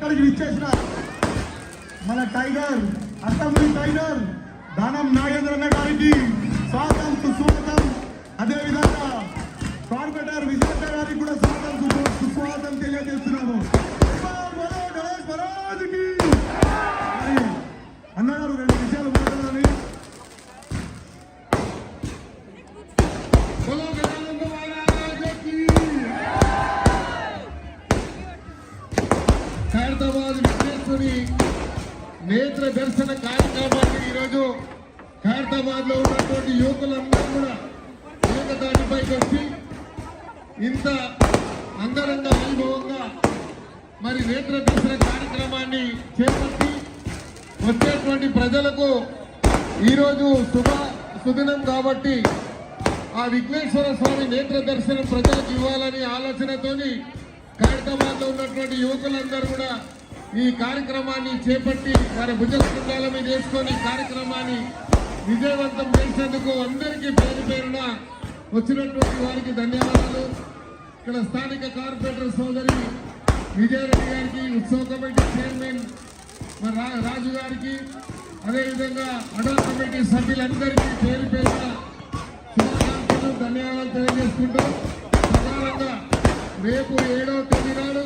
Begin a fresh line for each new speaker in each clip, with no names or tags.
ఇక్కడికి విచ్చేసిన మన టైగర్ అసెంబ్లీ టైగర్ దానం నాగేంద్రన్న గారికి స్వాగతం సుస్వాగతం. అదేవిధంగా కార్పొరేటర్ విజేంద్ర గారికి కూడా స్వాగతం సుస్వాగతం తెలియజేస్తున్నాము. అన్నగారు 2 విషయాలు మాట్లాడాలని.
ఖైరతాబాద్ విశ్వేశ్వరి నేత్ర దర్శన కార్యక్రమాన్ని ఈరోజు ఖైరతాబాద్ లో ఉన్నటువంటి యువకులందరూ కూడా ఏకదాటిపైకి వచ్చి ఇంత అంగరంగ వైభవంగా మరి నేత్ర దర్శన కార్యక్రమాన్ని చేపట్టి వచ్చేటువంటి ప్రజలకు ఈరోజు సుదినం కాబట్టి ఆ విఘ్నేశ్వర స్వామి నేత్ర దర్శనం ప్రజలకు ఇవ్వాలని ఆలోచనతోని ఖైరతాబాద్ లో ఉన్నటువంటి యువకులందరూ కూడా ఈ కార్యక్రమాన్ని చేపట్టి వారి భుజస్కంధాల మీద వేసుకొని కార్యక్రమాన్ని విజయవంతం చేసేందుకు అందరికీ పేరు పేరున వచ్చినటువంటి వారికి ధన్యవాదాలు. ఇక్కడ స్థానిక కార్పొరేటర్ సోదరి విజయరెడ్డి గారికి, ఉత్సవ కమిటీ చైర్మన్ రాజు గారికి, అదేవిధంగా అడల్ కమిటీ సభ్యులందరికీ పేరు పేరున శుభాకాంక్షలు ధన్యవాదాలు తెలియజేసుకుంటూ ప్రధానంగా రేపు 7వ తేదీ నాడు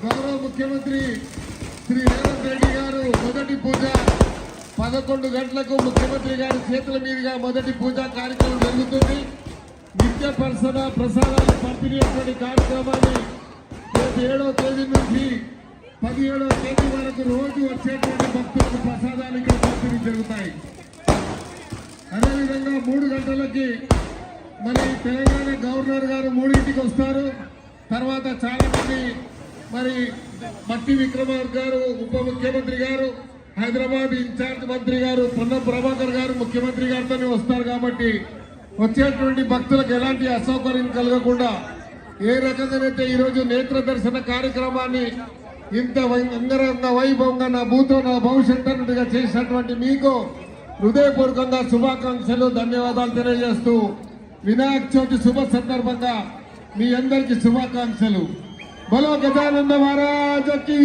గౌరవ ముఖ్యమంత్రి శ్రీ రేవంత్ రెడ్డి గారు మొదటి పూజ 11 గంటలకు ముఖ్యమంత్రి గారి చేతుల మీదుగా మొదటి పూజా కార్యక్రమం జరుగుతుంది. నిత్య ప్రసాదాలు పంపిణీ కార్యక్రమాన్ని రేపు 7వ తేదీ నుంచి 17వ తేదీ వరకు రోజు వచ్చేటువంటి భక్తులకు ప్రసాదాలు ఇక్కడ పంపిణీ జరుగుతాయి. అదేవిధంగా 3 గంటలకి మరి తెలంగాణ గవర్నర్ గారు 3ంటికి వస్తారు. తర్వాత చాలా మంది మరి మట్టి విక్రమార్క గారు, ఉప ముఖ్యమంత్రి గారు, హైదరాబాద్ ఇన్ఛార్జ్ మంత్రి గారు పొన్నం ప్రభాకర్ గారు ముఖ్యమంత్రి గారితోనే వస్తారు. కాబట్టి వచ్చేటువంటి భక్తులకు ఎలాంటి అసౌకర్యం కలగకుండా ఏ రకంగానైతే ఈరోజు నేత్ర దర్శన కార్యక్రమాన్ని ఇంత అంగరంగ వైభవంగా నా భూతో నా భవిష్యత్ అన్నట్టుగా చేసినటువంటి మీకు హృదయపూర్వకంగా శుభాకాంక్షలు ధన్యవాదాలు తెలియజేస్తూ వినాయక చవితి శుభ సందర్భంగా మీ అందరికీ శుభాకాంక్షలు. బలో గజానంద మహారాజుకి.